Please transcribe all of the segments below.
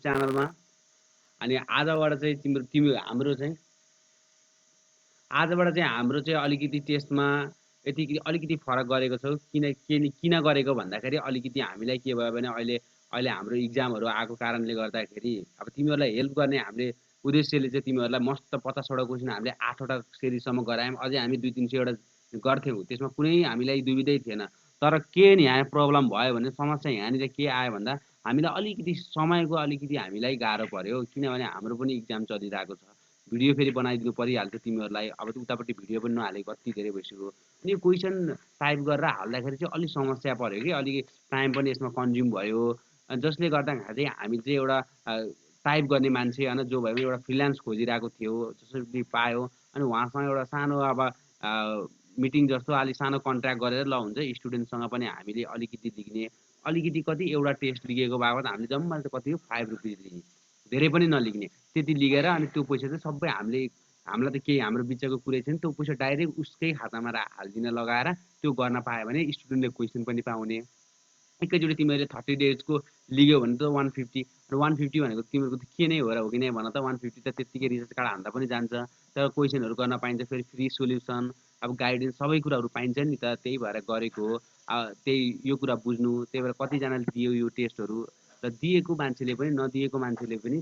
च्यानलमा। अनि आजबाट चाहिँ हाम्रो चाहिँ अलिकति टेस्टमा अलिकति फरक गरेको छौँ। किन गरेको भन्दाखेरि अलिकति हामीलाई के भयो भने अहिले हाम्रो इक्जामहरू आएको कारणले गर्दाखेरि अब तिमीहरूलाई हेल्प गर्ने हामीले उद्देश्यले चाहिँ तिमीहरूलाई मस्त 50वटा क्वेसन हामीले 8वटा सिरिजसम्म गरायौँ। अझै हामी 200-300वटा गर्थ्यौँ। त्यसमा कुनै हामीलाई दुविधै थिएन। तर के नि यहाँ प्रब्लम भयो भने समस्या यहाँनिर के आयो भन्दा हामीलाई अलिकति समयको हामीलाई गाह्रो पर्यो। किनभने हाम्रो पनि इक्जाम चलिरहेको छ। भिडियो फेरि बनाइदिनु परिहाल्थ्यो तिमीहरूलाई। अब उतापट्टि भिडियो पनि नहालेको कति धेरै भइसक्यो। अनि क्वेसन टाइप गरेर हाल्दाखेरि चाहिँ अलिक समस्या पर्यो कि अलिक टाइम पनि यसमा कन्ज्युम भयो। जसले गर्दाखेरि हामी चाहिँ एउटा टाइप गर्ने मान्छे होइन जो भयो एउटा फ्रिलान्स खोजिरहेको थियो जसरी पायो। अनि उहाँसँग एउटा सानो अब मिटिङ जस्तो अलिक सानो कन्ट्र्याक्ट गरेर ल हुन्छ स्टुडेन्टसँग पनि हामीले अलिकति लिने अलिकति कति एउटा टेस्ट लिएको बाबत हामीले जम्मा कति 5 रुपियाँ लिने, धेरै पनि नलिने त्यति लिएर अनि त्यो पैसा चाहिँ सबै हामीलाई त केही हाम्रो बिचको कुरै छैन। त्यो पैसा डाइरेक्ट उसकै खातामा हालिदिन लगाएर त्यो गर्न पायो भने स्टुडेन्टले क्वेसन पनि पाउने। एकैचोटि तिमीहरूले 30 डेजको लिग्यो भने त 150 र 150 भनेको तिमीहरूको त के नै हो र हो कि नै भन त। 150 त त्यत्तिकै रिसर्च कार्ड हान्दा पनि जान्छ। तर क्वेसनहरू गर्न पाइन्छ, फेरि फ्री सोल्युसन अब गाइडेन्स सबै कुराहरू पाइन्छ नि त। त्यही भएर गरेको हो। त्यही यो कुरा बुझ्नु। त्यही भएर कतिजनाले दियो यो टेस्टहरू र दिएको मान्छेले पनि नदिएको मान्छेले पनि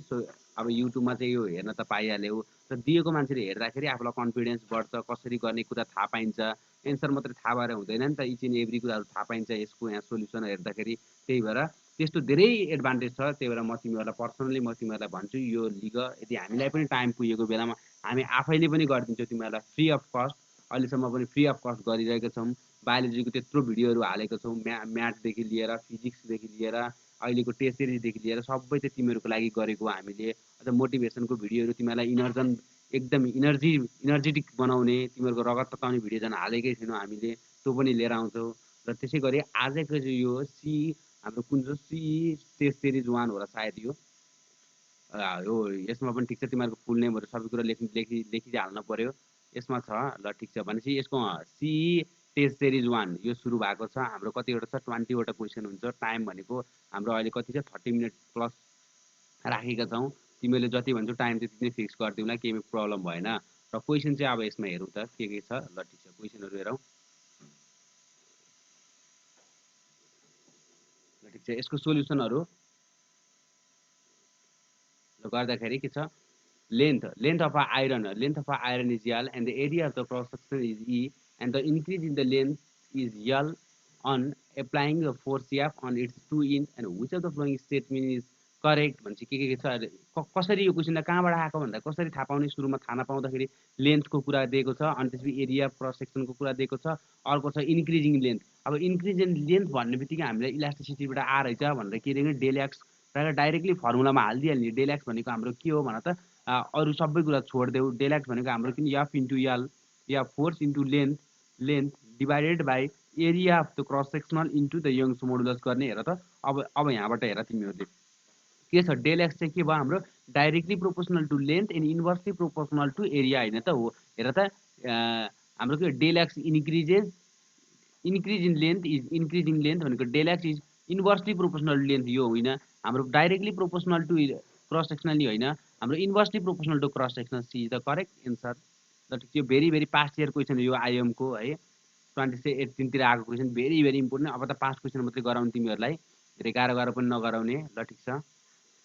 अब युट्युबमा चाहिँ यो हेर्न त पाइहाल्यो। र दिएको मान्छेले हेर्दाखेरि आफूलाई कन्फिडेन्स बढ्छ, कसरी गर्ने कुरा थाहा पाइन्छ। एन्सर मात्रै थाहा भएर हुँदैन नि त, इच एन्ड एभ्री कुराहरू थाहा पाइन्छ यसको यहाँ सोल्युसन हेर्दाखेरि। त्यही भएर त्यस्तो धेरै एडभान्टेज छ। त्यही भएर म तिमीहरूलाई पर्सनली तिमीहरूलाई भन्छु यो लिग। यदि हामीलाई पनि टाइम पुगेको बेलामा हामी आफैले पनि गरिदिन्छौँ तिमीहरूलाई फ्री अफ कस्ट। अहिलेसम्म पनि फ्री अफ कस्ट गरिरहेका छौँ। बायोलोजीको त्यत्रो भिडियोहरू हालेको छौँ, म्याथदेखि लिएर फिजिक्सदेखि लिएर अहिलेको टेस्ट सिरिजदेखि लिएर सबै चाहिँ तिमीहरूको लागि गरेको हो हामीले। अझ मोटिभेसनको भिडियोहरू तिमीहरूलाई एकदम इनर्जेटिक बनाउने, तिमीहरूको रगत तताउने भिडियो झन् हालेकै छैनौँ हामीले, त्यो पनि लिएर आउँछौँ। र त्यसै गरी आजको चाहिँ यो हाम्रो कुन चाहिँ टेस्ट सिरिज 1 होला सायद यो यसमा पनि ठिक छ। तिमीहरूको फुल नेमहरू सबै कुरा लेखिहाल्नु पऱ्यो यसमा छ। ल ठिक छ भनेपछि यसको टेस्ट सिरिज 1 यो सुरु भएको छ। हाम्रो कतिवटा छ 20वटा क्वेसन हुन्छ। टाइम भनेको हाम्रो अहिले कति छ 30 मिनट प्लस राखेका छौँ। तिमीले जति भन्छौ टाइम त्यति नै फिक्स गरिदिउँला, केही प्रब्लम भएन। र क्वेसन चाहिँ अब यसमा हेरौँ त के छ। ल ठिक छ क्वेसनहरू हेरौँ। ल ठिक छ यसको सोल्युसनहरू गर्दाखेरि के छ। Length of iron is L and the area of the cross section is E and the increase in the length is L on applying the force F on its 2 inch and which of the following statement is correct भन्छ। के छ कसरी यो question कहाँबाट आएको भन्दा कसरी थाहा पाउने। सुरुमा थाहा नपाउँदाखेरि लेन्थको कुरा दिएको छ, अनि त्यसपछि एरिया क्रस सेक्सनको कुरा दिएको छ। अर्को छ इन्क्रिजिङ लेन्थ। अब इन्क्रिजिङ लेन्थ भन्ने बित्तिकै हामीलाई इलास्टिसिटीबाट आ रहेछ भनेर के दिने डेल एक्स र डाइरेक्टली फर्मुलामा हालिदिइहाल्ने। डेल एक्स भनेको हाम्रो के हो भन त, अरू सबै कुरा छोडिदेऊ। डेल एक्स भनेको हाम्रो किन F into L yeah force into length divided by area of the cross sectional into the youngs modulus गर्ने। हेर त अब यहाँबाट हेर तिमीहरूले के छ। डेल एक्स चाहिँ के भयो हाम्रो directly proportional to length and inversely proportional to area होइन त हो। हेर त हाम्रो के del x increase in length is increasing length भनेको del x is inversely proportional length यो होइन। हाम्रो directly proportional to cross sectionally होइन, हाम्रो inversely proportional to cross sectional. C is the correct answer. ल ठिक छ very very past year question यो आइएमको है 2018 तिर आएको क्वेसन भेरी भेरी इम्पोर्टेन्ट। अब त पास्ट क्वेसन मात्रै गराउने तिमीहरूलाई, धेरै गाह्रो पनि नगराउने। ल ठिक छ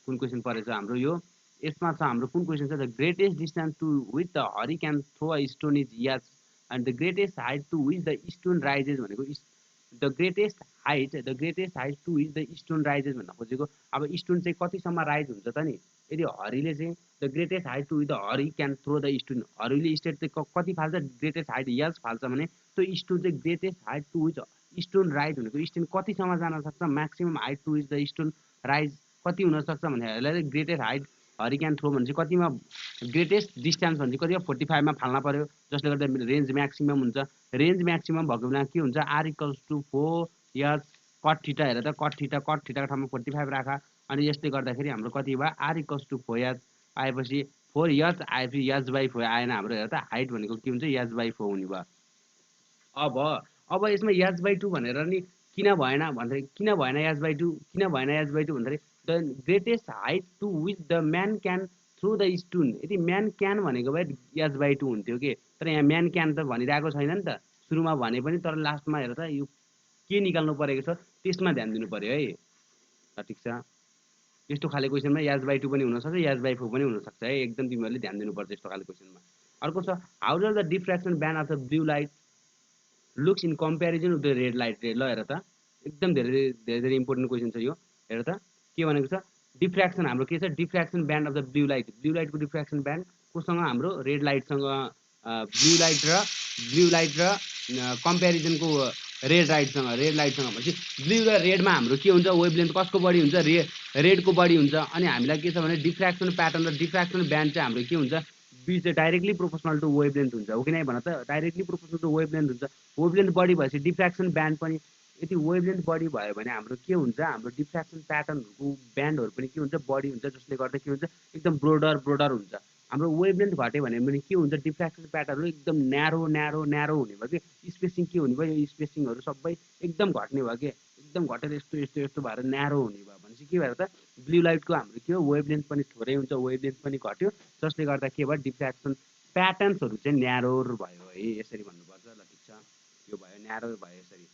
कुन क्वेसन परेछ हाम्रो यो यसमा छ। हाम्रो कुन क्वेसन छ the greatest distance to which the Hari can throw a stone is S and the greatest height to which the stone rises भनेको the greatest height to which the stone rises भन्न खोजेको। अब स्टोन चाहिँ कतिसम्म rise हुन्छ त नि। यदि हरीले चाहिँ the greatest height to which the Hari can throw the stone, हरीले स्टेट चाहिँ कति फाल्छ ग्रेटेस्ट हाइट यस फाल्छ भने त्यो स्टोन चाहिँ greatest height to which stone rise भनेको स्टोन कतिसम्म जान सक्छ, maximum height to which the stone rise कति हुनसक्छ भने greatest height Hari can throw भने चाहिँ कतिमा, ग्रेटेस्ट डिस्टेन्स भने चाहिँ कतिमा 45 मा फाल्न पर्यो। जसले गर्दा रेन्ज म्याक्सिमम हुन्छ। रेन्ज म्याक्सिमम भएको बेला के हुन्छ आर इक्वल्स टु 4 यस कट थीटा। हेर त कट थीटाको ठाउँमा 45 राख। अनि यसले गर्दाखेरि हाम्रो कति भयो आर इक्वल्स टु 4 यस आएपछि 4 यस आएपछि यस बाई 4 आएन हाम्रो। हेर त हाइट भनेको के हुन्छ यस बाई 4 हुने भयो। अब यसमा यस बाई 2 भनेर नि किन भएन भन्दाखेरि यस बाई 2 भन्दाखेरि the greatest height to which the man can throw the stone. यदि म्यान क्यान भनेको भए h/2 हुन्थ्यो कि, तर यहाँ म्यान क्यान त भनिरहेको छैन नि त, सुरुमा भने पनि, तर लास्टमा हेर त यो के निकाल्नु परेको छ त्यसमा ध्यान दिनु पर्यो है। ल ठिक छ, यस्तो खाले क्वेसनमा h/2 पनि हुनसक्छ, h/4 पनि हुनसक्छ है, एकदम तिमीहरूले ध्यान दिनुपर्छ यस्तो खाले क्वेसनमा। अर्को छ how does the diffraction band of the blue light looks in comparison with the red light. ल हेर त, एकदम धेरै धेरै धेरै इम्पोर्टेन्ट क्वेसन छ यो। हेर त के भनेको छ, डिफ्र्याक्सन हाम्रो के छ, डिफ्र्याक्सन ब्यान्ड अफ द ब्लू लाइटको डिफ्र्याक्सन ब्यान्ड कोसँग, हाम्रो रेड लाइटसँग, ब्लू लाइट र कम्पेरिजनको रेड लाइटसँग भनेपछि ब्लू र रेडमा हाम्रो के हुन्छ, वेभलेन्थ कसको बढी हुन्छ, रेडको बढी हुन्छ। अनि हामीलाई के छ भने डिफ्र्याक्सन प्याटर्न र डिफ्र्याक्सन ब्यान्ड चाहिँ हाम्रो के हुन्छ, बी चाहिँ डाइरेक्टली प्रोपोर्सनल टु वेभलेन्थ हुन्छ, हो कि नै भन त, डाइरेक्टली प्रोपोर्सनल टु वेभलेन्थ हुन्छ। वेभलेन्थ बढी भएपछि डिफ्र्याक्सन ब्यान्ड पनि, यदि वेभलेन्थ बढी भयो भने हाम्रो के हुन्छ, हाम्रो डिफ्र्याक्सन प्याटर्नहरूको ब्यान्डहरू पनि के हुन्छ, बढी हुन्छ, जसले गर्दा के हुन्छ, एकदम ब्रोडर हुन्छ। हाम्रो वेभलेन्थ घट्यो भने पनि के हुन्छ, डिफ्र्याक्सन प्याटर्नहरू एकदम न्यारो हुने भयो कि, स्पेसिङ के हुने भयो, यो स्पेसिङहरू सबै एकदम घट्ने भयो कि, एकदम घटेर यस्तो भएर न्यारो हुने भयो भनेपछि के भएर त, ब्लू लाइटको हाम्रो के हो, वेभलेन्थ पनि थोरै हुन्छ, वेभलेन्थ पनि घट्यो, जसले गर्दा के भयो, डिफ्र्याक्सन प्याटर्न्सहरू चाहिँ न्यारोर भयो है, यसरी भन्नुपर्छ। ल ठिक छ, यो भयो न्यारो भयो यसरी।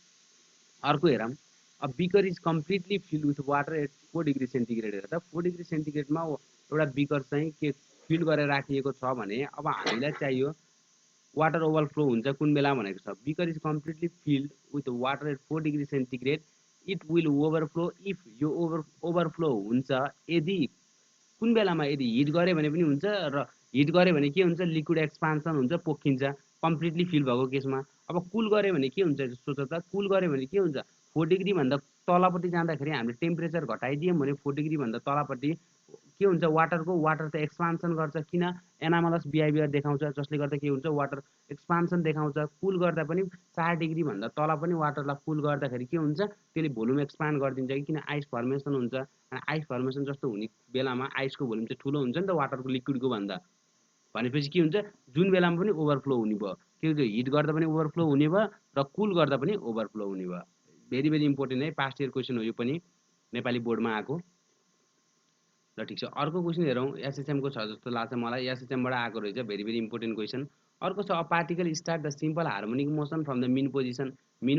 अर्को हेरौँ, a beaker is completely filled with water at 4 degree centigrade. हेर त 4 डिग्री सेन्टिग्रेडमा एउटा बिकर चाहिँ के फिल गरेर राखिएको छ भने, अब हामीलाई चाहियो वाटर ओभरफ्लो हुन्छ कुन बेला भनेको छ, beaker is completely filled with water at 4 degree centigrade it will overflow if, यो ओभरफ्लो हुन्छ यदि कुन बेलामा, यदि हिट गऱ्यो भने पनि हुन्छ, र हिट गऱ्यो भने के हुन्छ, लिक्विड एक्सपान्सन हुन्छ, पोखिन्छ कम्प्लिटली फिल भएको केसमा। अब कुल गऱ्यो भने के हुन्छ, सोच त, कुल गऱ्यो भने के हुन्छ, 4 डिग्रीभन्दा तलपट्टि जाँदाखेरि हामीले टेम्परेचर घटाइदियौँ भने 4 डिग्रीभन्दा तलपट्टि के हुन्छ, वाटर त एक्सपान्सन गर्छ, किन, एनामलस बिहेभियर देखाउँछ, जसले गर्दा के हुन्छ, वाटर एक्सपान्सन देखाउँछ। कुल गर्दा पनि 4 डिग्रीभन्दा तल पनि वाटरलाई कुल गर्दाखेरि के हुन्छ, त्यसले भोल्युम एक्सपान्ड गरिदिन्छ कि, किन आइस फर्मेसन हुन्छ। आइस फर्मेसन जस्तो हुने बेलामा आइसको भोल्युम चाहिँ ठुलो हुन्छ नि त वाटरको लिक्विडको भन्दा, भनेपछि के हुन्छ, जुन बेलामा पनि ओभरफ्लो हुने भयो, के हुन्छ, हिट गर्दा पनि ओभरफ्लो हुने भयो र कुल गर्दा पनि ओभरफ्लो हुने भयो। भेरी भेरी इम्पोर्टेन्ट है, पास्ट इयर क्वेसन हो यो पनि, नेपाली बोर्डमा आएको। ल ठिक छ, अर्को क्वेसन हेरौँ, एसएसएमको छ जस्तो लाग्छ मलाई, एसएसएमबाट आएको रहेछ, भेरी भेरी इम्पोर्टेन्ट क्वेसन। अर्को छ, a particle start the simple harmonic motion from the mean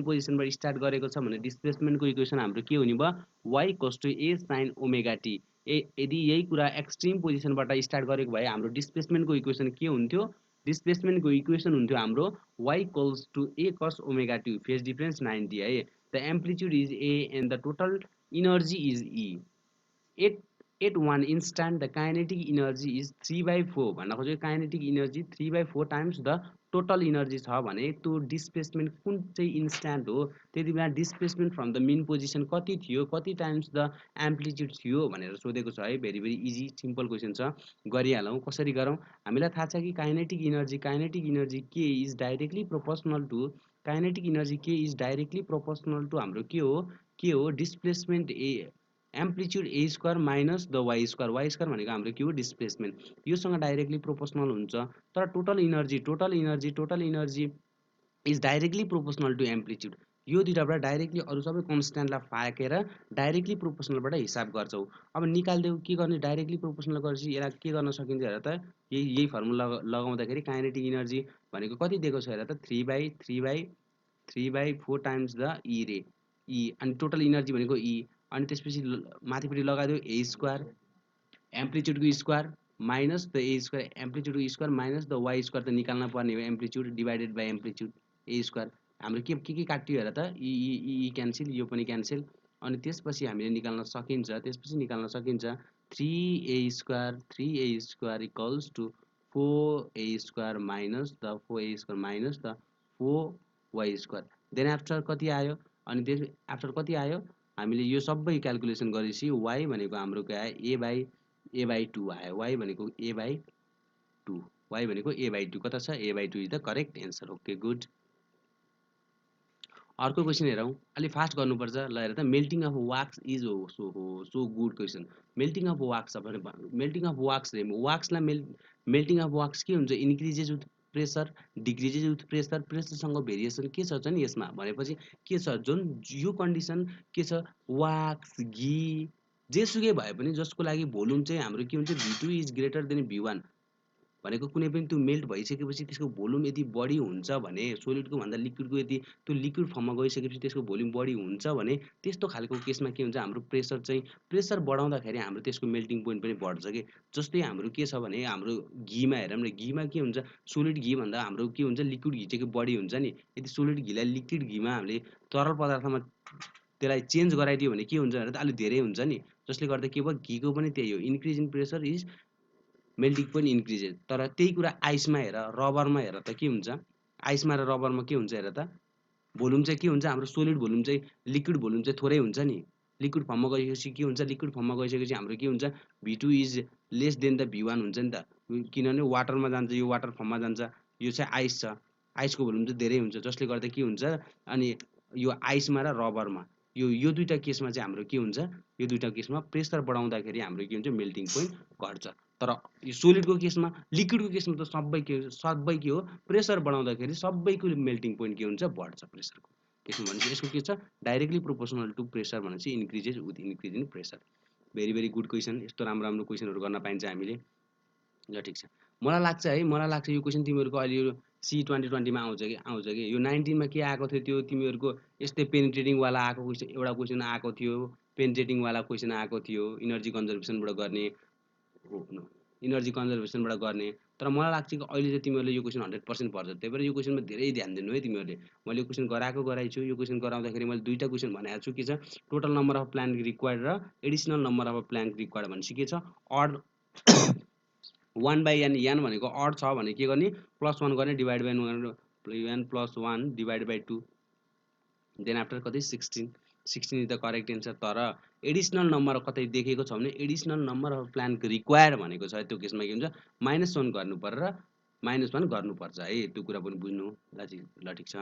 पोजिसनबाट स्टार्ट गरेको छ भने डिस्प्लेसमेन्टको इक्वेसन हाम्रो के हुने भयो, y equals to a sine omega t. यदि यही कुरा एक्सट्रिम पोजिसनबाट स्टार्ट गरेको भए हाम्रो डिस्प्लेसमेन्टको इक्वेसन के हुन्थ्यो, डिस्प्लेसमेन्टको इक्वेसन हुन्थ्यो हाम्रो वाइ इक्वल्स टु ए कस ओमेगा टी, फेज डिफरेन्स 90 है, the amplitude is A and the total energy is E. At one instant the kinetic energy is 3/4 भन्न खोजेको, kinetic energy 3/4 times the total energy छ भने त्यो displacement कुन चाहिँ instant हो, त्यति बेला displacement from the mean position कति थियो, कति टाइम्स द एम्प्लिट्युड थियो भनेर सोधेको छ है। Very very easy simple question छ, गरिहालौँ। कसरी गरौँ, हामीलाई थाहा छ कि काइनेटिक इनर्जी के इज डाइरेक्टली प्रोपोर्सनल टु, हाम्रो के हो displacement A, amplitude a square minus the y square भनेको हाम्रो के हो, डिस्प्लेसमेन्ट, योसँग डाइरेक्टली प्रोपोर्सनल हुन्छ। तर total energy is directly proportional to amplitude, यो दुइटाबाट डाइरेक्टली अरू सबै कन्सट्यान्टलाई फाकेर डाइरेक्टली प्रोपोर्सनलबाट हिसाब गर्छौँ। अब निकालिदेऊ, के गर्ने, डाइरेक्टली प्रोपोर्सनल गरेपछि यसलाई के गर्न सकिन्छ, हेर त, यही फर्मुला लगाउँदाखेरि काइनेटिक इनर्जी भनेको कति दिएको छ, हेर त, 3/4 टाइम्स द ई रे, ई, अनि टोटल इनर्जी भनेको ई, अनि त्यसपछि माथिपट्टि लगाइदियो ए स्क्वायर, एम्प्लिट्युडको square minus the a square, एम्प्लिट्युडको square minus the y square त निकाल्न पर्ने हो, amplitude divided by amplitude a square. हाम्रो के काट्यो हेर त, ई क्यान्सिल, यो पनि क्यान्सिल, अनि त्यसपछि हामीले निकाल्न सकिन्छ 3a square equals to 4a square minus the 4y square. Then after कति आयो, अनि त्यस आफ्टर कति आयो, हामीले यो सबै क्यालकुलेसन गरेपछि y भनेको हाम्रो के आयो, a/2 आयो, y भनेको a/2, कता छ, a/2 is the correct answer. Okay good. अर्को क्वेसन हेरौँ, अलि फास्ट गर्नुपर्छ। ल हेर त, melting of wax is so good question. Melting of wax रे, मेल्टिङ अफ वाक्स के हुन्छ, increases with pressure, decreases with pressure, प्रेसरसँग भेरिएसन के छ नि यसमा भनेपछि के छ, जुन यो कन्डिसन के छ, वाक्स, घी, जेसुकै भए पनि जसको लागि भोल्युम चाहिँ हाम्रो के हुन्छ V2 is greater than V1 भनेको कुनै पनि त्यो मेल्ट भइसकेपछि त्यसको भोल्युम यदि बढी हुन्छ भने सोलिडको भन्दा लिक्विडको यदि त्यो लिक्विड फर्ममा गइसकेपछि त्यसको भोल्युम बढी हुन्छ भने त्यस्तो खालको केसमा के हुन्छ हाम्रो प्रेसर बढाउँदाखेरि हाम्रो त्यसको मेल्टिङ पोइन्ट पनि बढ्छ कि जस्तै हाम्रो के छ भने हाम्रो घीमा हेरौँ न घीमा के हुन्छ सोलिड घी भन्दा हाम्रो के हुन्छ लिक्विड घी चाहिँ बढी हुन्छ नि यदि सोलिड घीलाई लिक्विड घीमा हामीले तरल पदार्थमा त्यसलाई चेन्ज गराइदियो भने के हुन्छ भने त अलिक धेरै हुन्छ नि जसले गर्दा के भयो घीको पनि त्यही हो increase in pressure is melting point increases तर त्यही कुरा आइसमा हेर रबरमा हेर त के हुन्छ आइसमा र रबरमा के हुन्छ हेर त भोल्युम चाहिँ के हुन्छ हाम्रो सोलिड भोल्युम चाहिँ लिक्विड भोल्युम चाहिँ थोरै हुन्छ नि लिक्विड फर्ममा गइसकेपछि के हुन्छ लिक्विड फर्ममा गइसकेपछि हाम्रो के हुन्छ V2 is less than the V1 हुन्छ नि त किनभने वाटरमा जान्छ यो वाटर फर्ममा जान्छ यो चाहिँ आइस छ आइसको भोल्युम चाहिँ धेरै हुन्छ जसले गर्दा के हुन्छ अनि यो आइसमा र रबरमा यो दुईटा केसमा चाहिँ हाम्रो के हुन्छ यो दुईटा केसमा प्रेसर बढाउँदाखेरि हाम्रो के हुन्छ मेल्टिङ पोइन्ट घट्छ तर यो सोलिडको केसमा लिक्विडको केसमा त सबै के हो प्रेसर बढाउँदाखेरि सबैको मेल्टिङ पोइन्ट के हुन्छ बढ्छ प्रेसरको केसमा भनेपछि यसको के छ डाइरेक्टली प्रोपोर्सनल टु प्रेसर भनेपछि increases with increase in pressure very very good question यस्तो राम्रो राम्रो क्वेसनहरू गर्न पाइन्छ हामीले ल ठिक छ मलाई लाग्छ यो क्वेसन तिमीहरूको अहिले यो C2020मा आउँछ कि यो 19मा के आएको थियो त्यो तिमीहरूको यस्तै पेनिट्रेटिङवाला आएको क्वेसन एउटा क्वेसन आएको थियो पेनिट्रेटिङवाला क्वेसन आएको थियो इनर्जी कन्जर्भेसनबाट गर्ने इनर्जी कन्जर्भेसनबाट गर्ने तर मलाई लाग्छ कि अहिले चाहिँ तिमीहरूले यो क्वेसन 100% पर्छ त्यही भएर यो क्वेसनमा धेरै ध्यान दिनु है तिमीहरूले मैले यो क्वेसन गराइछु यो क्वेसन गराउँदाखेरि मैले दुईवटा क्वेसन भनेको छु के छ total number of plant required र additional number of plant required भनेपछि के छ अड 1/n n भनेको अड छ भने के गर्ने +1 गर्ने divide by n + 1 divide by 2 then after कति 16 इज द करेक्ट एन्सर तर एडिसनल नम्बर कतै देखेको छ भने additional number of plant require भनेको छ त्यो केसमा के हुन्छ -1 गर्नु पर्छ र -1 गर्नुपर्छ है त्यो कुरा पनि बुझ्नु ल ठिक छ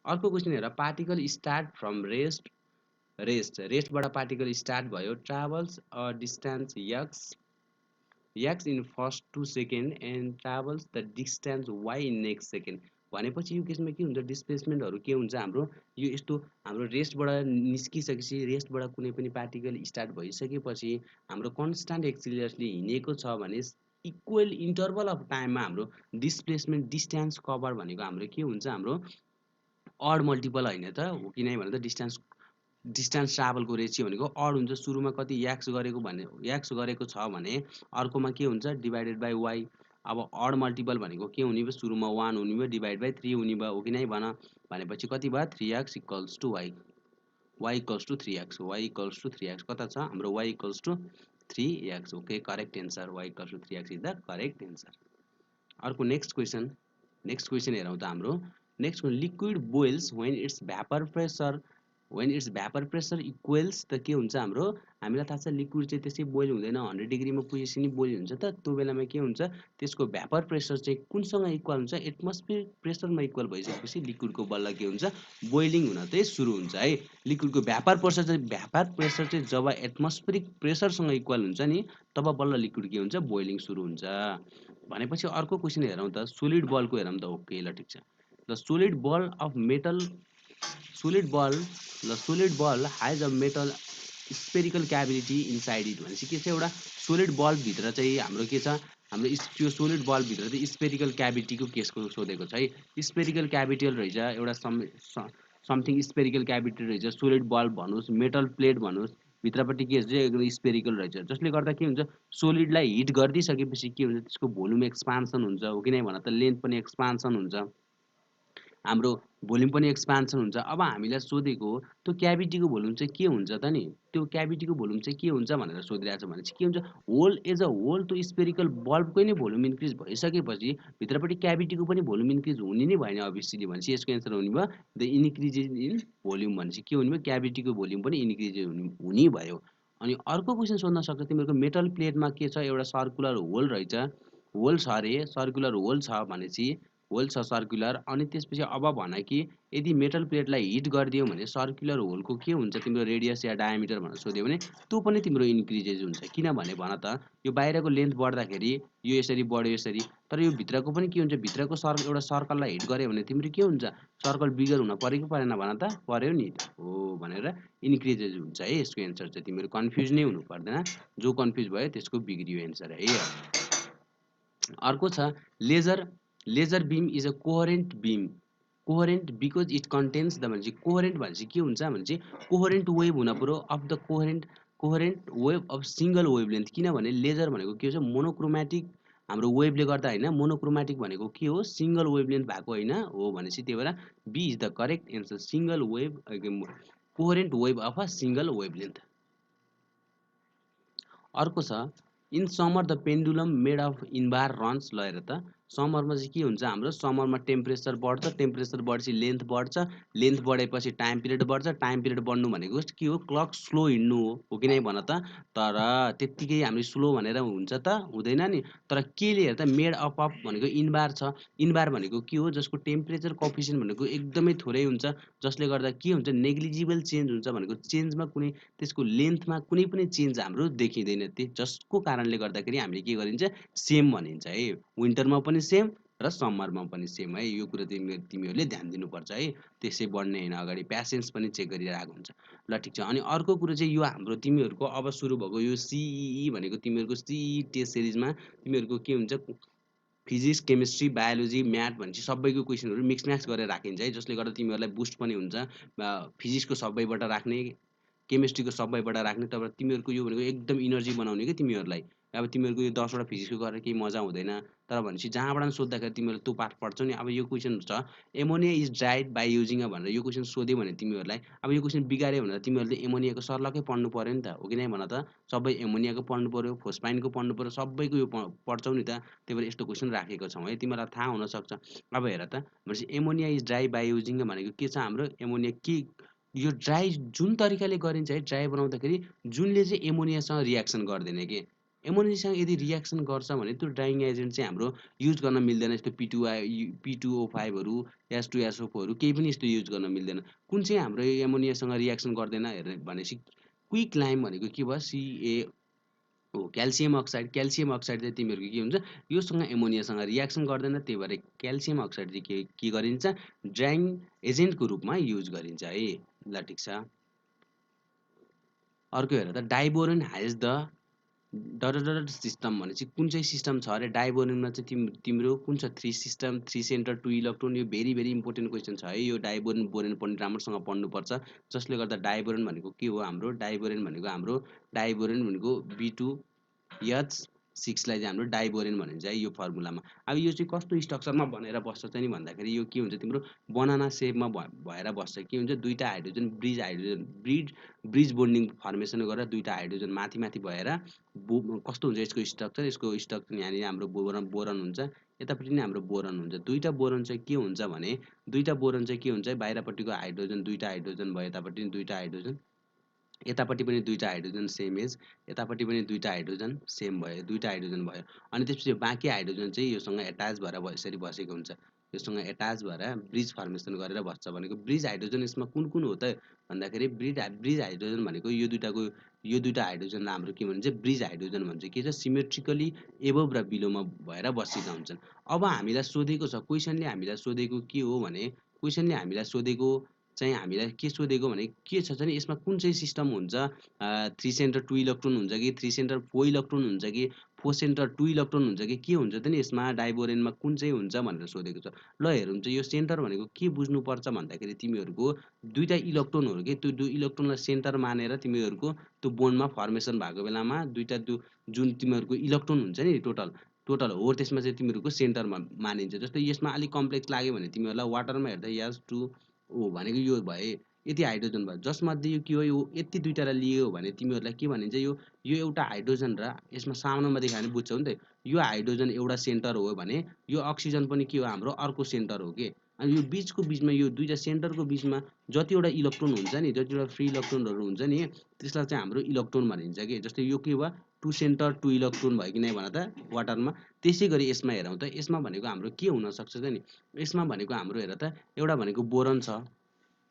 अर्को क्वेसन हेर पार्टिकल स्टार्ट फ्रम रेस्टबाट पार्टिकल स्टार्ट भयो travels a distance x in first 2 second and travels the distance y in next second भनेपछि यो केसमा के हुन्छ डिस्प्लेसमेन्टहरू के हुन्छ हाम्रो यो यस्तो हाम्रो रेस्टबाट निस्किसकेपछि रेस्टबाट कुनै पनि पार्टिकल स्टार्ट भइसकेपछि हाम्रो कन्स्ट्यान्ट एक्सिलरेटली हिँडेको छ भने इक्वल इन्टरभल अफ टाइममा हाम्रो डिस्प्लेसमेन्ट डिस्टेन्स कभर भनेको हाम्रो के हुन्छ हाम्रो अड मल्टिपल होइन त हो कि नै भने त डिस्टेन्स ट्राभलको रेसियो भनेको अड हुन्छ सुरुमा कति एक्स गरेको छ भने अर्कोमा के हुन्छ डिभाइडेड बाई वाइ अब अड मल्टिपल भनेको के हुने भयो सुरुमा 1 हुने भयो डिभाइड बाई 3 हुने भयो हो कि नै भन भनेपछि कति भयो 3x equals to y equals to 3x कता छ हाम्रो y equals to 3x okay correct answer y equals to 3x is the correct answer अर्को नेक्स्ट क्वेसन हेरौँ त हाम्रो next liquid boils when its vapor pressure equals त के हुन्छ हाम्रो हामीलाई थाहा छ लिक्विड चाहिँ त्यसै बोइल हुँदैन 100 डिग्रीमा पुगेपछि नि बोइल हुन्छ त त्यो बेलामा के हुन्छ त्यसको भ्यापर प्रेसर चाहिँ कुनसँग इक्वल हुन्छ एटमोस्फियर प्रेसरमा इक्वल भइसकेपछि लिक्विडको बल्ल के हुन्छ बोइलिङ हुन चाहिँ सुरु हुन्छ है लिक्विडको भ्यापर प्रेसर चाहिँ जब एटमोस्फेरिक प्रेसरसँग इक्वल हुन्छ नि तब बल्ल लिक्विड के हुन्छ बोइलिङ सुरु हुन्छ भनेपछि अर्को क्वेसन हेरौँ त सोलिड बलको हेरौँ त ओके ल ठिक छ the solid ball of metal solid ball has a metal spherical cavity inside it भनेपछि के छ एउटा सोलिड बल भित्र चाहिँ हाम्रो के छ हाम्रो त्यो सोलिड बल भित्र चाहिँ स्फेरिकल क्याभिटीको केसको सोधेको छ है स्फेरिकल क्याभिटल रहेछ एउटा समथिङ स्फेरिकल क्याभिटी रहेछ सोलिड बल भन्नुस् मेटल प्लेट भन्नुस् भित्रपट्टि के छ एकदम स्फेरिकल रहेछ जसले गर्दा के हुन्छ सोलिडलाई हिट गरिदिइसकेपछि के हुन्छ त्यसको भोल्युम एक्सपान्सन हुन्छ हो कि नै भन त लेन्थ पनि एक्सपान्सन हुन्छ हाम्रो भोल्युम पनि एक्सपान्सन हुन्छ अब हामीलाई सोधेको त्यो क्याभिटीको भोल्युम चाहिँ के हुन्छ त नि त्यो क्याभिटीको भोल्युम चाहिँ के हुन्छ भनेर सोधिरहेको छ भने चाहिँ के हुन्छ होल एज अ होल त्यो स्पेरिकल बल्बकै नै भोल्युम इन्क्रिज भइसकेपछि भित्रपट्टि क्याभिटीको पनि भोल्युम इन्क्रिज हुने नै भएन अभियसली भनेपछि यसको एन्सर हुने भयो द इन्क्रिज इन भोल्युम भनेपछि के हुने भयो क्याभिटीको भोल्युम पनि इन्क्रिज हुने भयो अनि अर्को क्वेसन सोध्न सक्छ तिमीहरूको मेटल प्लेटमा के छ एउटा सर्कुलर होल रहेछ होल छ अरे सर्कुलर होल छ भनेपछि होल छ सर्कुलर। अनि त्यसपछि अब भन कि यदि मेटल प्लेटलाई हिट गरिदियो भने सर्कुलर होलको के हुन्छ तिम्रो रेडियस या डायमिटर भनेर सोध्यो भने त्यो पनि तिम्रो इन्क्रिजेज हुन्छ। किनभने भन त यो बाहिरको लेन्थ बढ्दाखेरि यो यसरी बढ्यो यसरी, तर यो भित्रको पनि के हुन्छ, भित्रको एउटा सर्कललाई हिट गर्यो भने तिम्रो के हुन्छ, सर्कल बिगर हुन पऱ्यो कि परेन भन त, पर्यो नि हो भनेर इन्क्रिजेज हुन्छ है। यसको एन्सर चाहिँ तिमीहरू कन्फ्युज नै हुनु पर्दैन, जो कन्फ्युज भयो त्यसको बिग्रियो एन्सर है। अर्को छ laser. Laser beam is a coherent beam. Coherent because it contains the भनेपछि कोहरेन्ट भनेपछि के हुन्छ भनेपछि कोहरेन्ट वेभ हुन पऱ्यो of the coherent wave of single wavelength. किनभने लेजर भनेको के हुन्छ, मोनोक्रोमेटिक हाम्रो वेभले गर्दा होइन, मोनोक्रोमेटिक भनेको के हो, सिङ्गल वेभ लेन्थ भएको होइन हो भनेपछि त्यही भएर B is the correct answer, single wave coherent wave of a single wavelength. अर्को छ in summer the pendulum made of invar runs. ल हेर त समरमा चाहिँ के हुन्छ हाम्रो, समरमा टेम्परेचर बढ्छ, टेम्परेचर बढेपछि लेन्थ बढ्छ, लेन्थ बढेपछि टाइम पिरियड बढ्छ, टाइम पिरियड बढ्नु भनेको के हो, क्लक स्लो हिँड्नु हो कि नै भन त। तर त्यत्तिकै हामी स्लो भनेर हुन्छ त, हुँदैन नि। तर केले हेर त मेड अप अफ भनेको इनबार छ, इनबार भनेको के हो, जसको टेम्परेचर कोफिसिएन्ट भनेको एकदमै थोरै हुन्छ, जसले गर्दा के हुन्छ, नेग्लिजिबल चेन्ज हुन्छ भनेको चेन्जमा कुनै त्यसको लेन्थमा कुनै पनि चेन्ज हाम्रो देखिँदैन, जसको कारणले गर्दाखेरि हामीले के गरिन्छ, सेम भनिन्छ है। विन्टरमा पनि सेम र समरमा पनि सेम है। यो कुरा तिमीहरूले ध्यान दिनुपर्छ है, त्यसै बढ्ने होइन, अगाडि प्यासेन्स पनि चेक गरिरहेको हुन्छ। ल ठिक छ। अनि अर्को कुरो चाहिँ यो हाम्रो तिमीहरूको अब सुरु भएको यो सिइई भनेको तिमीहरूको सिइई टेस्ट सिरिजमा तिमीहरूको के हुन्छ, फिजिक्स, केमिस्ट्री, बायोलोजी, म्याथ भनेपछि सबैको क्वेसनहरू मिक्स म्याक्स गरेर राखिन्छ है, जसले गर्दा तिमीहरूलाई बुस्ट पनि हुन्छ। फिजिक्सको सबैबाट राख्ने, केमिस्ट्रीको सबैबाट राख्ने, तर तिमीहरूको यो भनेको एकदम इनर्जी बनाउने कि तिमीहरूलाई। अब तिमीहरूको यो 10 वटा फिजिक्सको गरेर केही मजा हुँदैन, तर भनेपछि जहाँबाट पनि सोद्धाखेरि तिमीहरूले त्यो पाठ पढ्छौ नि। अब यो क्वेसन छ ammonia is dried by using a भनेर, यो क्वेसन सोध्यो भने तिमीहरूलाई अब यो क्वेसन बिगाऱ्यो भनेर तिमीहरूले एमोनियाको सर्लकै पढ्नु पऱ्यो नि त, हो कि नै भन त। सबै एमोनियाको पढ्नु पऱ्यो, फोस्फाइनको पढ्नु पऱ्यो, सबैको यो पढ्छौ नि त। त्यही भएर यस्तो क्वेसन राखेको छौँ है, तिमीहरूलाई थाहा हुनसक्छ। अब हेर त भनेपछि ammonia is dry by using भनेको के छ हाम्रो, एमोनिया के यो ड्राई जुन तरिकाले गरिन्छ है, ड्राई बनाउँदाखेरि जुनले चाहिँ एमोनियासँग रियाक्सन गर्दैन कि, एमोनियासँग यदि रियाक्सन गर्छ भने त्यो ड्राइङ एजेन्ट चाहिँ हाम्रो युज गर्न मिल्दैन। यस्तो P2O5हरू, H2SO4हरू केही पनि यस्तो युज गर्न मिल्दैन। कुन चाहिँ हाम्रो एमोनियासँग रियाक्सन गर्दैन हेर्ने भनेपछि क्विक लाइम भनेको के भयो, CA हो, क्याल्सियम अक्साइड। क्याल्सियम अक्साइड चाहिँ तिमीहरूको के हुन्छ, योसँग एमोनियासँग रियाक्सन गर्दैन, त्यही भएर क्याल्सियम अक्साइड चाहिँ के गरिन्छ, ड्राइङ एजेन्टको रूपमा युज गरिन्छ है। ल ठिक छ। अर्को हेर त diborane has the dot system भनेपछि कुन चाहिँ सिस्टम छ अरे, डाइबोरेनमा चाहिँ तिम्रो कुन छ, 3 सिस्टम, 3 सेन्टर, 2 इलेक्ट्रोन। यो भेरी भेरी इम्पोर्टेन्ट क्वेसन छ है, यो डाइबोरेन बोरेन पनि राम्रोसँग पढ्नुपर्छ। जसले गर्दा डाइबोरेन भनेको के हो हाम्रो, डाइबोरेन भनेको B2H6 लाई चाहिँ हाम्रो डाइबोरेन भनिन्छ है यो फर्मुलामा। अब यो चाहिँ कस्तो स्ट्रक्चरमा बनेर बस्छ चाहिँ नि भन्दाखेरि यो के हुन्छ, तिम्रो बनाना सेपमा भएर बस्छ। के हुन्छ, दुईटा हाइड्रोजन ब्रिज बोन्डिङ फर्मेसन गरेर दुईटा हाइड्रोजन माथि माथि भएर कस्तो हुन्छ यसको स्ट्रक्चर यहाँनिर हाम्रो बोरन हुन्छ, यतापट्टि नै हाम्रो बोरन हुन्छ। दुईटा बोरन चाहिँ के हुन्छ भने, बाहिरपट्टिको हाइड्रोजन दुईटा हाइड्रोजन भयो, यतापट्टि दुईटा हाइड्रोजन, यतापट्टि पनि दुईटा हाइड्रोजन सेम एज, यतापट्टि पनि दुईटा हाइड्रोजन सेम भयो, दुईटा हाइड्रोजन भयो। अनि त्यसपछि बाँकी हाइड्रोजन चाहिँ योसँग एट्याच भएर यसरी बसेको हुन्छ, योसँग एट्याच भएर ब्रिज फर्मेसन गरेर बस्छ। भनेको ब्रिज हाइड्रोजन यसमा कुन कुन हो त भन्दाखेरि, ब्रिज हाइड्रोजन भनेको यो दुईटा हाइड्रोजनलाई हाम्रो के भन्छ, ब्रिज हाइड्रोजन भन्छ। के छ, सिमेट्रिकली एबभ र बिलोमा भएर बसेका हुन्छन्। अब हामीलाई सोधेको छ, क्वेसनले हामीलाई सोधेको के हो भने, हामीलाई के सोधेको भने के छ भने यसमा कुन चाहिँ सिस्टम हुन्छ, 3 सेन्टर 2 इलेक्ट्रोन हुन्छ कि 3 सेन्टर 4 इलेक्ट्रोन हुन्छ कि 4 सेन्टर 2 इलेक्ट्रोन हुन्छ कि के हुन्छ त नि यसमा डाइबोरेनमा कुन चाहिँ हुन्छ भनेर सोधेको छ। ल हेरौँ त यो सेन्टर भनेको के बुझ्नुपर्छ भन्दाखेरि तिमीहरूको दुईटा इलेक्ट्रोनहरू के, त्यो 2 इलेक्ट्रोनलाई सेन्टर मानेर तिमीहरूको त्यो बोन्डमा फर्मेसन भएको बेलामा दुईटा जुन तिमीहरूको इलेक्ट्रोन हुन्छ नि टोटल हो, त्यसमा चाहिँ तिमीहरूको सेन्टरमा मानिन्छ। जस्तै यसमा अलिक कम्प्लेक्स लाग्यो भने तिमीहरूलाई वाटरमा हेर्दा H2O भनेको यो भए यति हाइड्रोजन भयो, जसमध्ये यो के हो, यो यति दुईटालाई लियो भने तिमीहरूलाई के भनिन्छ, यो एउटा हाइड्रोजन र यसमा सामनामा देखायो भने बुझ्छौ नि त, यो हाइड्रोजन एउटा सेन्टर हो भने यो अक्सिजन पनि के हो, हाम्रो अर्को सेन्टर हो के। अनि यो बिचमा यो दुईटा सेन्टरको बिचमा जतिवटा इलेक्ट्रोन हुन्छ नि, जतिवटा फ्री इलेक्ट्रोनहरू हुन्छ नि, त्यसलाई चाहिँ हाम्रो इलेक्ट्रोन भनिन्छ कि। जस्तै यो के भयो, 2 सेन्टर 2 इलेक्ट्रोन भयो कि नै भन त वाटरमा। त्यसै गरी यसमा हेरौँ त, यसमा भनेको हाम्रो के हुनसक्छ त नि, यसमा भनेको हाम्रो हेर त एउटा भनेको बोरन छ,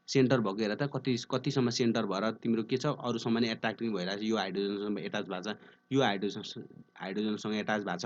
सेन्टर भएको हेर त कतिसम्म सेन्टर भएर तिम्रो के छ अरूसँग नि एट्र्याक्टिङ भइरहेको छ, यो हाइड्रोजनसँग एट्याच भएको छ, यो हाइड्रोजनसँग एट्याच भएको छ।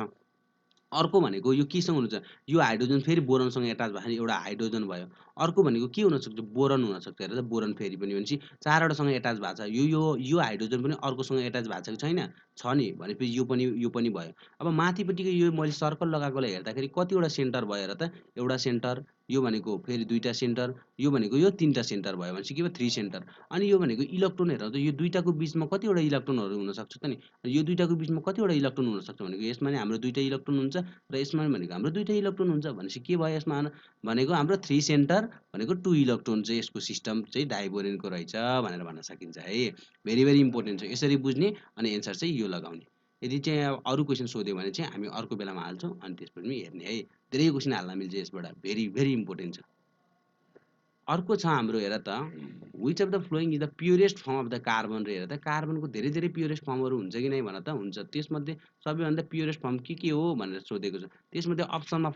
अर्को भनेको यो केसँग हुनुहुन्छ, यो हाइड्रोजन फेरि बोरनसँग एट्याच भएको छ, एउटा हाइड्रोजन भयो। अर्को भनेको के हुनसक्छ, बोरन हुनसक्छ, हेर त बोरन फेरि पनि भनेपछि 4 वटासँग एट्याच भएको छ। यो हाइड्रोजन पनि अर्कोसँग एट्याच भएको छ कि छैन, छ नि, भनेपछि यो पनि भयो। अब माथिपट्टिको यो मैले सर्कल लगाएकोलाई हेर्दाखेरि कतिवटा सेन्टर भयो हेर त, एउटा सेन्टर, यो भनेको फेरि 2टा सेन्टर, यो भनेको यो 3टा सेन्टर भयो भनेपछि के भयो 3 सेन्टर। अनि यो भनेको इलेक्ट्रोन हेर त, यो दुईटाको बिचमा कतिवटा इलेक्ट्रोनहरू हुनसक्छ त नि, यो दुईटाको बिचमा कतिवटा इलेक्ट्रोन हुनसक्छ भनेको यसमा नि हाम्रो 2टा इलेक्ट्रोन हुन्छ र यसमा भनेको हाम्रो 2टा इलेक्ट्रोन हुन्छ भनेपछि के भयो यसमा भनेको हाम्रो 3 सेन्टर भनेको 2 इलेक्ट्रोन चाहिँ यसको सिस्टम चाहिँ डाइबोरेनको रहेछ भनेर भन्न सकिन्छ है। भेरी भेरी इम्पोर्टेन्ट छ, यसरी बुझ्ने अनि एन्सर चाहिँ यो लगाउने। यदि चाहिँ अब अरू क्वेसन सोध्यो भने चाहिँ हामी अर्को बेलामा हाल्छौँ अनि त्यसपछि पनि हेर्ने है। धेरै क्वेसन हाल्न मिल्छ यसबाट, भेरी भेरी इम्पोर्टेन्ट छ। अर्को छ हाम्रो हेर त, which of the flowing is the purest form of the carbon रे। हेर त कार्बनको धेरै धेरै प्योरेस्ट फर्महरू हुन्छ कि नै भन त, हुन्छ। त्यसमध्ये सबैभन्दा प्योरेस्ट फर्म के हो भनेर सोधेको छ। त्यसमध्ये अप्सनमा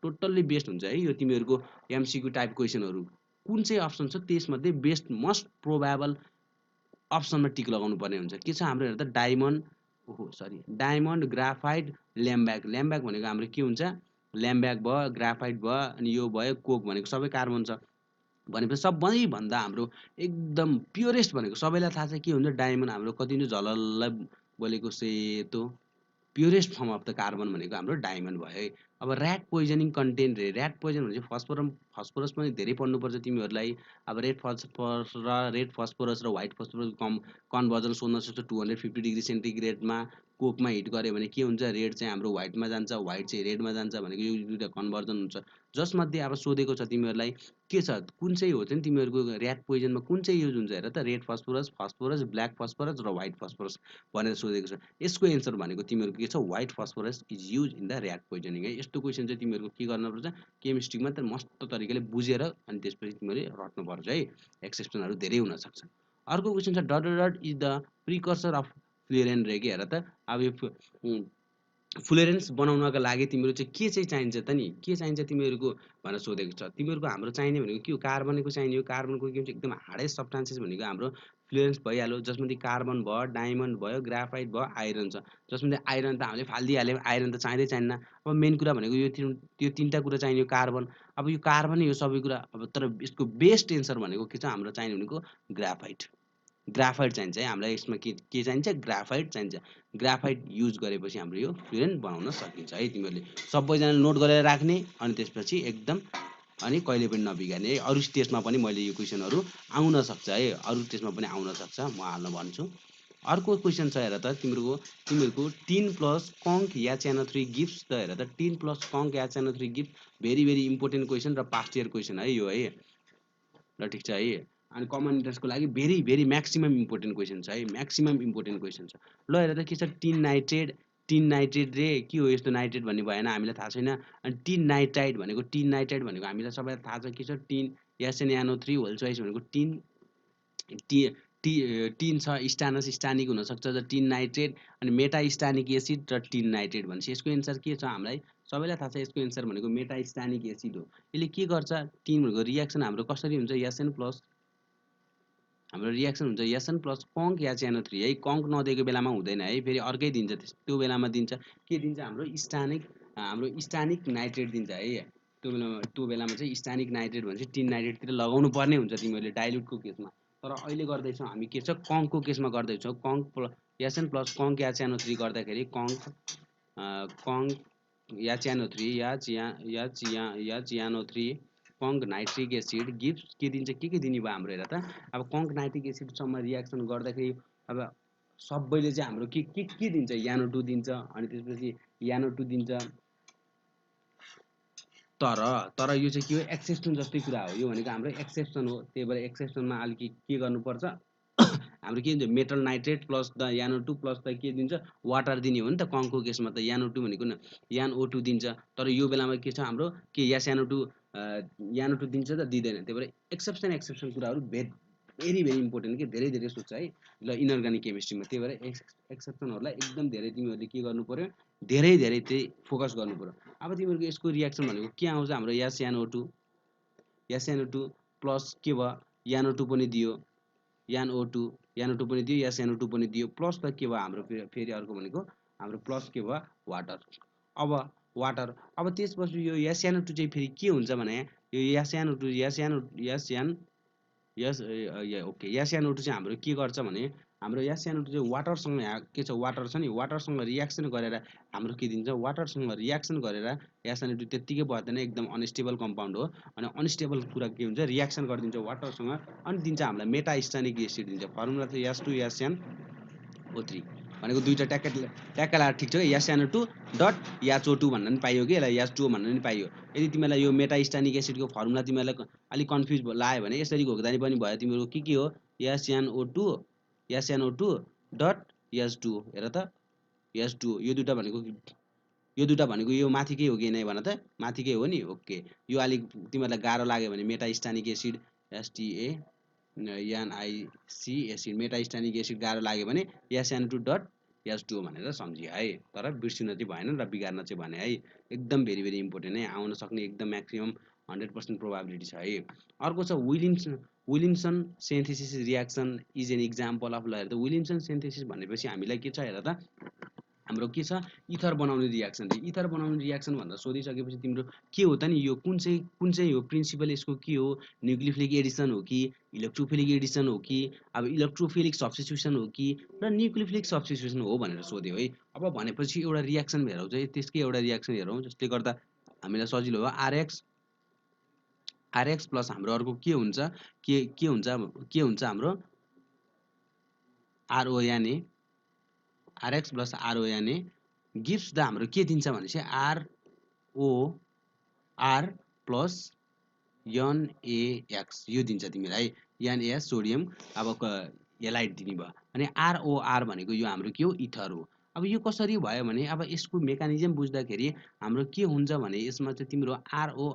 टोटल्ली बेस्ट हुन्छ है, यो तिमीहरूको एमसिक्यू टाइप क्वेसनहरू कुन चाहिँ अप्सन छ त्यसमध्ये बेस्ट मस्ट प्रोबेबल अप्सनमा टिक लगाउनु पर्ने हुन्छ। के छ हाम्रो हेर त, डायमन्ड, ग्राफाइट, ल्याम्ब्याक। ल्याम्ब्याक भनेको हाम्रो के हुन्छ, ल्याम्ब्याक भयो, ग्राफाइट भयो, अनि यो भयो कोक भनेको सबै कार्बन छ भनेपछि सबैभन्दा हाम्रो एकदम प्योरेस्ट भनेको सबैलाई थाहा छ के हुन्छ, डायमन्ड हाम्रो कति नै झलल्लै बोलेको सेतो purest form of the carbon भनेको हाम्रो डायमन्ड भयो है। अब ऱ्याट पोइजनिङ कन्टेन्ट रे, ऱ्याट पोइजन भनेपछि फस्फोरस पनि धेरै पढ्नुपर्छ तिमीहरूलाई। अब रेड फस्फोरस र व्हाइट फस्फोरस कन्भर्जन सोध्न सक्छ 250 डिग्री सेन्टिग्रेडमा। कोकमा हिट गऱ्यो भने के हुन्छ, रेड चाहिँ हाम्रो व्हाइटमा जान्छ, व्हाइट चाहिँ रेडमा जान्छ भनेको यो दुईवटा कन्भर्जन हुन्छ। जसमध्ये अब सोधेको छ तिमीहरूलाई के छ, कुन चाहिँ हो चाहिँ तिमीहरूको ऱ्याट पोइजनमा कुन चाहिँ युज हुन्छ हेर त, रेड फस्फोरस, ब्ल्याक फस्फोरस र व्हाइट फस्फोरस भनेर सोधेको छ। यसको एन्सर भनेको तिमीहरूको के छ, white phosphorus is use in the rat poisoning है। यस्तो क्वेसन चाहिँ तिमीहरूको के गर्नुपर्छ, केमिस्ट्रीमा त मस्त तरिकाले बुझेर अनि त्यसपछि तिमीहरूले रट्नुपर्छ है, एक्सेप्सनहरू धेरै हुन सक्छन्। अर्को क्वेसन छ, dot dot is the precursor of florigen. के हेर त, अब यो फ्लोरेन्स बनाउनका लागि तिमीहरू चाहिँ के चाहिँ चाहिन्छ त नि, के चाहिन्छ तिमीहरूको भनेर सोधेको छ। तिमीहरूको हाम्रो चाहिने भनेको के हो, कार्बनको चाहिने हो। कार्बनको के हुन्छ, एकदम हार्डेस्ट सब्स्टान्सेस भनेको हाम्रो फ्लोरेन्स भइहाल्यो, जसमध्ये कार्बन भयो, डायमन्ड भयो, ग्राफाइट भयो, आइरन छ। जसमध्ये आइरन त हामीले फालिदिइहाल्यौँ, आइरन त चाहिँदै चाहिन्न। अब मेन कुरा भनेको यो 3टा कुरा चाहिने, कार्बन। अब यो कार्बन नै हो सबै कुरा। अब तर यसको बेस्ट एन्सर भनेको के छ, हाम्रो चाहिने भनेको ग्राफाइट। ग्राफाइट चाहिन्छ है हामीलाई, यसमा के चाहिन्छ, ग्राफाइट चाहिन्छ। ग्राफाइट युज गरेपछि हाम्रो यो फ्लोरेन बनाउन सकिन्छ है। तिमीहरूले सबैजनाले नोट गरेर राख्ने अनि त्यसपछि एकदम अनि कहिले पनि नबिगार्ने है। अरू टेस्टमा पनि मैले यो क्वेसनहरू आउन सक्छ है, अरू टेस्टमा पनि आउन सक्छ, म हाल्न भन्छु। अर्को क्वेसन छ हेर त, तिमीहरूको 10 प्लस कङ्क या CnO3 गिफ्ट्स त हेर त, 10 प्लस कङ्क या CnO3 gift very very important question र पास्ट इयर क्वेसन है यो है, ल ठिक छ है। अनि कमन इन्ट्रेन्सको लागि very very maximum important question छ है, म्याक्सिमम इम्पोर्टेन्ट क्वेसन छ। ल हेर त के छ, टिन नाइट्रेट रे के हो, यस्तो नाइट्रेट भन्ने भएन, हामीलाई थाहा छैन। अनि टिन नाइट्राइड भनेको हामीलाई सबैलाई थाहा छ के छ, टिन SnNO3 होल चोइस भनेको टिन छ, स्टानिक हुनसक्छ टिन नाइट्रेट, अनि मेटा स्टानिक एसिड र टिन नाइट्रेट भनेपछि यसको एन्सर के छ, हामीलाई सबैलाई थाहा छ यसको एन्सर भनेको मेटा स्टानिक एसिड हो। यसले के गर्छ, टिन भनेको रियाक्सन हाम्रो कसरी हुन्छ, एसएन प्लस हाम्रो रियाक्सन हुन्छ एसएन प्लस कङ्क या CnO3 है। कङ्क नदिएको बेलामा हुँदैन है, फेरि अर्कै दिन्छ, त्यो बेलामा दिन्छ के दिन्छ, हाम्रो स्टानिक नाइट्रेट दिन्छ है। त्यो बेलामा चाहिँ स्टानिक नाइट्रेट भनेपछि टिन नाइट्रेटतिर लगाउनु पर्ने हुन्छ तिमीहरूले डाइल्युटको केसमा। तर अहिले गर्दैछौँ हामी के छ, कङ्कको केसमा गर्दैछौँ, कङ्क एसएन प्लस कङ्क या CnO3 गर्दाखेरि कङ्क या CnO3 या CnO3 कङ्क नाइट्रिक एसिड गिफ्ट के दिन्छ, के दिने भयो हाम्रो हेर त। अब कङ्क नाइट्रिक एसिडसम्म रियाक्सन गर्दाखेरि अब सबैले चाहिँ हाम्रो के दिन्छ, NO2 दिन्छ, अनि त्यसपछि NO2 दिन्छ। तर यो चाहिँ के हो, एक्सेप्सन जस्तै कुरा हो, यो भनेको हाम्रो एक्सेप्सन हो। त्यही भएर एक्सेप्सनमा अलिकति के गर्नुपर्छ, हाम्रो के दिन्छ, metal nitrate plus the NO2 plus the के दिन्छ, वाटर दिने हो नि त। कङ्कको केसमा त NO2 भनेको NO2 दिन्छ, तर यो बेलामा के छ हाम्रो के NO2 दिन्छ त दिँदैन। त्यही भएर एक्सेप्सन कुराहरू भेरी भेरी इम्पोर्टेन्ट के धेरै धेरै सोध्छ है ल इनअर्गानिक केमिस्ट्रीमा। त्यही भएर एक्सेप्सनहरूलाई एकदम धेरै तिमीहरूले के गर्नु पर्यो, धेरै धेरै चाहिँ फोकस गर्नु पर्यो। अब तिमीहरूको यसको रियाक्सन भनेको के आउँछ, हाम्रो SnO2 प्लस के भयो NO2 पनि दियो, NO2 पनि दियो, SnO2 पनि दियो, प्लस त के भयो हाम्रो फेरि अर्को भनेको हाम्रो प्लस के भयो वाटर। अब वाटर, अब त्यसपछि यो SnO2 चाहिँ फेरि के हुन्छ भने यो SnO2 SnO2 चाहिँ हाम्रो के गर्छ भने हाम्रो SnO2 चाहिँ वाटरसँग के छ, वाटर छ नि, वाटरसँग रियाक्सन गरेर हाम्रो के दिन्छ, वाटरसँग रियाक्सन गरेर SnO2 त्यत्तिकै बढ्दैन, एकदम अनस्टेबल कम्पाउन्ड हो। अनि अनस्टेबल कुरा के हुन्छ, रियाक्सन गरिदिन्छ वाटरसँग अनि दिन्छ हामीलाई मेटास्टानिक एसिड दिन्छ। फर्मुला चाहिँ H2SnO3 भनेको दुईवटा ट्याक्क लाएर ठिक छ कि SnO2 डट HO2 भन्न पनि पाइयो कि यसलाई H2O भन्न पनि पाइयो। यदि तिमीलाई यो मेटास्टानिक एसिडको फर्मुला तिमीलाई अलिक कन्फ्युज लाग्यो भने यसरी घोक्दा पनि भयो। तिमीहरूको के हो SnO2 डट H2O, हेर त H2O, यो दुईवटा भनेको यो माथिकै हो कि नै भन त, माथिकै हो नि। ओके, यो अलिक तिमीहरूलाई गाह्रो लाग्यो भने मेटास्टानिक एसिड STANIC एसिड, मेटास्टानिक एसिड गाह्रो लाग्यो भने SnO2 डट H2O भनेर सम्झियो है। तर बिर्सिन चाहिँ भएन र बिगार्न चाहिँ भने है। एकदम भेरी भेरी इम्पोर्टेन्ट है, आउन सक्ने एकदम म्याक्सिमम 100% प्रोभाबिलिटी छ है। अर्को छ Williamson synthesis reaction is an example of, ल हेर त विलियम्सन सिन्थेसिस भनेपछि हामीलाई के छ हेर त, हाम्रो के छ इथर बनाउने रियाक्सन। इथर बनाउने रियाक्सन भनेर सोधिसकेपछि तिम्रो के हो त नि, यो कुन चाहिँ हो प्रिन्सिपल, यसको के हो, न्युक्लियोफिलिक एडिसन हो कि इलेक्ट्रोफिलिक एडिसन हो कि अब इलेक्ट्रोफिलिक सब्स्टिट्युसन हो कि र न्युक्लियोफिलिक सब्स्टिट्युसन हो भनेर सोध्यो है। अब भनेपछि एउटा रियाक्सन हेरौँ चाहिँ त्यसकै एउटा रियाक्सन हेरौँ, जसले गर्दा हामीलाई सजिलो हो। आरएक्स प्लस हाम्रो अर्को के हुन्छ हाम्रो RONA, RX plus RONA gives the हाम्रो के दिन्छ भनेपछि ROR प्लस NaX यो दिन्छ तिमीलाई, NaS सोडियम अब एलाइड दिने भयो। अनि ROR भनेको यो हाम्रो के हो, इथर हो। अब यो कसरी भयो भने अब यसको मेकानिजम बुझ्दाखेरि हाम्रो के हुन्छ भने यसमा चाहिँ तिम्रो RO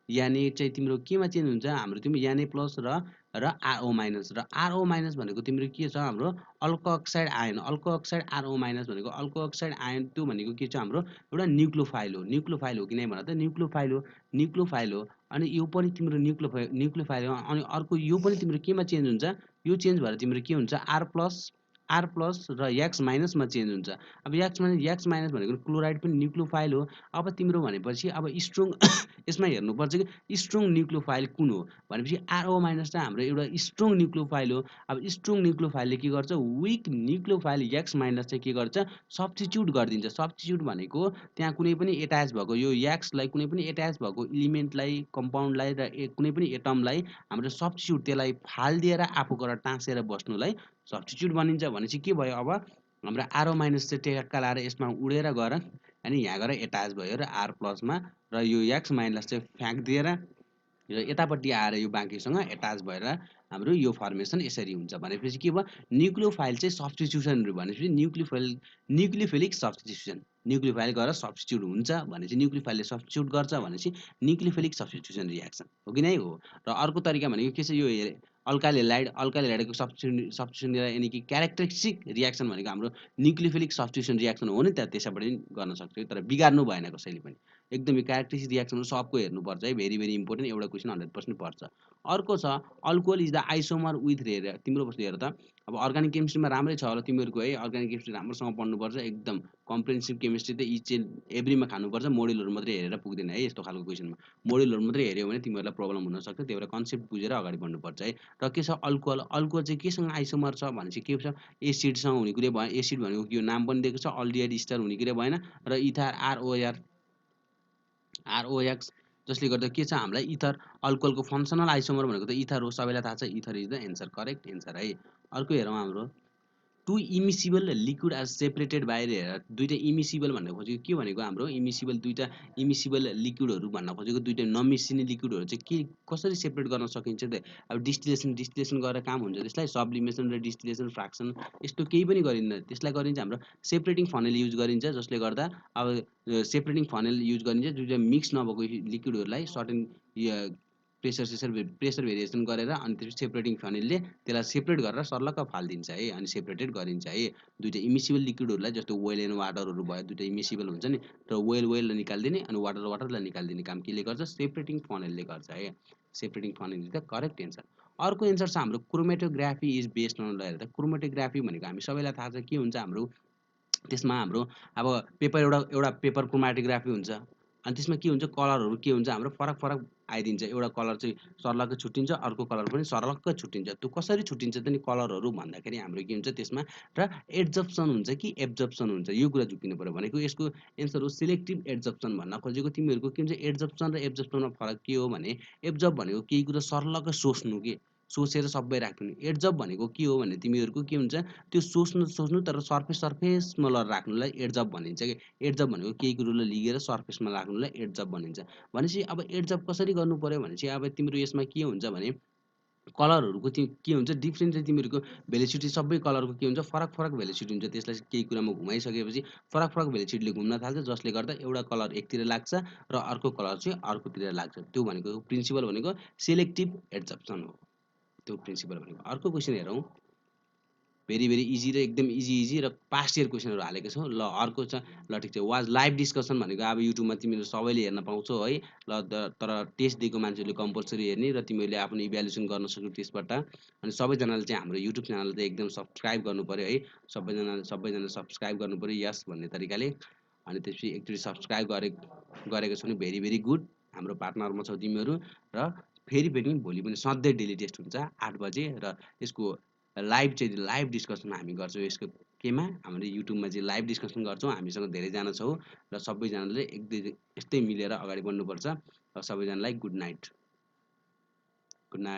Na चाहिँ तिम्रो केमा चेन्ज हुन्छ, हाम्रो तिम्रो Na प्लस र RO माइनस, र RO माइनस भनेको तिम्रो के छ, हाम्रो अल्को अक्साइड आयन, RO माइनस भनेको अल्को अक्साइड आयन, त्यो भनेको के छ हाम्रो एउटा न्युक्लियोफाइल हो कि नै भन त, न्युक्लियोफाइल हो। अनि यो पनि तिम्रो न्युक्लियोफाइल हो। अनि अर्को यो पनि तिम्रो केमा चेन्ज हुन्छ, यो चेन्ज भएर तिम्रो के हुन्छ R प्लस र X माइनसमा चेन्ज हुन्छ। अब X माइनस भनेको क्लोराइड पनि न्युक्लियोफाइल हो। अब तिम्रो भनेपछि अब स्ट्रङ यसमा हेर्नुपर्छ कि स्ट्रङ न्युक्लियोफाइल कुन हो भनेपछि RO माइनस चाहिँ हाम्रो एउटा स्ट्रङ न्युक्लियोफाइल हो। अब स्ट्रङ न्युक्लियोफाइलले के गर्छ, विक न्युक्लियोफाइल X माइनस चाहिँ के गर्छ, सब्स्टिट्युट गरिदिन्छ। सब्स्टिट्युट भनेको त्यहाँ कुनै पनि एट्याच भएको यो X लाई कुनै पनि एट्याच भएको इलिमेन्टलाई, कम्पाउन्डलाई र कुनै पनि एटमलाई हाम्रो सब्स्टिट्युट, त्यसलाई फालिदिएर आफूबाट टाँसेर बस्नुलाई सब्स्टिट्युट भनिन्छ। भनेपछि के भयो, अब हाम्रो RO माइनस चाहिँ टेक्का लाएर यसमा उडेर गएर अनि यहाँ गएर एट्याच भयो र R प्लसमा, र यो X माइनस चाहिँ फ्याँकिदिएर यो यतापट्टि आएर यो बाँकीसँग एट्याच भएर हाम्रो यो फर्मेसन यसरी हुन्छ। भनेपछि के भयो, न्युक्लियोफाइल चाहिँ सब्स्टिट्युसन भनेपछि न्युक्लियोफिलिक सब्स्टिट्युसन, न्युक्लियोफाइल गएर सब्स्टिट्युट हुन्छ भनेपछि न्युक्लियोफाइलले सब्स्टिट्युट गर्छ भनेपछि न्युक्लियोफिलिक सब्स्टिट्युसन रियाक्सन हो कि नै हो। र अर्को तरिका भनेको के छ, यो अल्काइल हेलाइडको सब्स्टिट्युसन यानि कि क्यारेक्टरिस्टिक रियाक्सन भनेको हाम्रो न्युक्लियोफिलिक सब्स्टिट्युसन रियाक्सन हो नि त, त्यसैबाट पनि गर्न सक्छ। तर बिगार्नु भएन कसैले पनि, एकदमै क्यारेक्टरिस्टिक रियाक्सन सबको हेर्नुपर्छ है, भेरी भेरी इम्पोर्टेन्ट, एउटा क्वेसन 100% पर्छ। अर्को छ alcohol is the isomer with तिम्रो बस्नु हेर त, अब अर्गानिक केमिस्ट्रीमा राम्रै छ होला तिमीहरूको है, अर्गानिक केमिस्ट्री राम्रोसँग पढ्नुपर्छ, एकदम कम्प्रिहेन्सिभ केमिस्ट्री त इच एन्ड एभ्रीमा खानुपर्छ, मोडलहरू मात्रै हेरेर पुग्दैन है। यस्तो खालको क्वेसनमा मोडलहरू मात्रै हेऱ्यो भने तिमीहरूलाई प्रब्लम हुनसक्छ, त्यही भएर कन्सेप्ट बुझेर अगाडि बढ्नुपर्छ है। र के छ अल्कोहल चाहिँ केसँग आइसोमर छ भनेपछि के छ, एसिडसँग हुने कुरै भएन। एसिड भनेको यो नाम पनि दिएको छ अल्डिहाइड इस्टर हुने कुरै भएन, र इथर ROX जसले गर्दा के छ हामीलाई इथर, अल्कोहलको फङ्सनल आइसोमर भनेको त इथर हो, सबैलाई थाहा छ, ether is the answer, correct answer है। अर्को हेरौँ हाम्रो two immiscible liquid are separated by, दुईवटा इमिसिबल भन्ने खोजेको के भनेको, हाम्रो दुईवटा इमिसिबल लिक्विडहरू भन्न खोजेको, दुईवटा नमिसिने लिक्विडहरू चाहिँ के कसरी सेपरेट गर्न सकिन्छ त। अब डिस्टिलेसन गरेर काम हुन्छ, त्यसलाई सब्लिमेसन र डिस्टिलेसन फ्र्याक्सन यस्तो केही पनि गरिन्न, त्यसलाई गरिन्छ हाम्रो सेपरेटिङ फनेल युज गरिन्छ, जसले गर्दा अब सेपरेटिङ फनेल युज गरिन्छ, दुईवटा मिक्स नभएको लिक्विडहरूलाई सर्टेन प्रेसर भेरिएसन गरेर अनि त्यसपछि सेपरेटिङ फनेलले त्यसलाई सेपरेट गरेर सर्लक्क फालिदिन्छ है अनि सेपरेटेड गरिन्छ है। दुईटा इमिसिबल लिक्विडहरूलाई जस्तो ओइल एन्ड वाटरहरू भयो दुईटा इमिसिबल हुन्छ नि र ओइललाई निकालिदिने अनि वाटरलाई निकालिदिने काम केले गर्छ सेपरेटिङ फनेलले गर्छ है। Separating funnel is the correct answer. अर्को एन्सर छ हाम्रो क्रोमेटोग्राफी इज बेस्ड अन हेर्दा क्रोमेटोग्राफी भनेको हामी सबैलाई थाहा छ के हुन्छ हाम्रो त्यसमा हाम्रो अब एउटा पेपर क्रोमेटोग्राफी हुन्छ अनि त्यसमा के हुन्छ कलरहरू के हुन्छ हाम्रो फरक फरक आइदिन्छ एउटा कलर चाहिँ सर्लक्क छुट्टिन्छ अर्को कलर पनि सर्लक्क छुट्टिन्छ त्यो कसरी छुट्टिन्छ त नि कलरहरू भन्दाखेरि हाम्रो के हुन्छ त्यसमा र एड्जप्सन हुन्छ कि एब्जप्सन हुन्छ यो कुरा झुक्किनु पर्यो भनेको यसको एन्सर हो सिलेक्टिभ एड्जप्सन भन्न खोजेको तिमीहरूको के हुन्छ एड्जप्सन र एब्जप्सनमा फरक के हो भने एब्जर्ब भनेको केही कुरा सर्लक्क सोच्नु के सोचेर सबै राख्नु एड्जर्ब भनेको के हो भने तिमीहरूको के हुन्छ त्यो सोच्नु तर सर्फेसमा राख्नुलाई एड्जर्ब भनिन्छ कि एड्जर्ब भनेको केही कुरोलाई लिएर सर्फेसमा राख्नुलाई एड्जर्ब भनिन्छ। भनेपछि अब एड्जर्ब कसरी गर्नु पर्यो भनेपछि अब तिम्रो यसमा के हुन्छ भने कलरहरूको के हुन्छ डिफ्रेन्ट चाहिँ तिमीहरूको भेलोसिटी सबै कलरको के हुन्छ फरक फरक भेलोसिटी हुन्छ त्यसलाई केही कुरामा घुमाइसकेपछि फरक फरक भेलोसिटीले घुम्न थाल्छ जसले गर्दा एउटा कलर एकतिर लाग्छ र अर्को कलर चाहिँ अर्कोतिर लाग्छ त्यो भनेको प्रिन्सिपल भनेको सेलेक्टिभ एड्जर्प्सन हो त्यो प्रिन्सिपल भनेको। अर्को क्वेसन हेरौँ भेरी इजी र एकदम इजी र पास्ट इयर क्वेसनहरू हालेको छौँ ल अर्को छ ल ठिक छ वाज लाइभ डिस्कसन भनेको अब युट्युबमा तिमीहरू सबैले हेर्न पाउँछौ है ल तर टेस्ट दिएको मान्छेहरूले कम्पलसरी हेर्ने र तिमीहरूले आफ्नो इभ्यालुएसन गर्न सक्छौ त्यसबाट अनि सबैजनाले चाहिँ हाम्रो युट्युब च्यानल चाहिँ एकदम सब्सक्राइब गर्नु पर्यो है सबैजना सब्सक्राइब गर्नु पर्यो यस भन्ने तरिकाले अनि त्यसपछि एकचोटि सब्सक्राइब गरेको छौ भने भेरी गुड हाम्रो पार्टनरमा छौ तिमीहरू र फेरि भोलि पनि सधैँ डेली टेस्ट हुन्छ 8 बजे र यसको लाइभ डिस्कसन हामी गर्छौँ यसको केमा हामीले युट्युबमा चाहिँ लाइभ डिस्कसन गर्छौँ हामीसँग धेरैजना छौँ र सबैजनाले यस्तै मिलेर अगाडि बढ्नुपर्छ र सबैजनालाई गुड नाइट।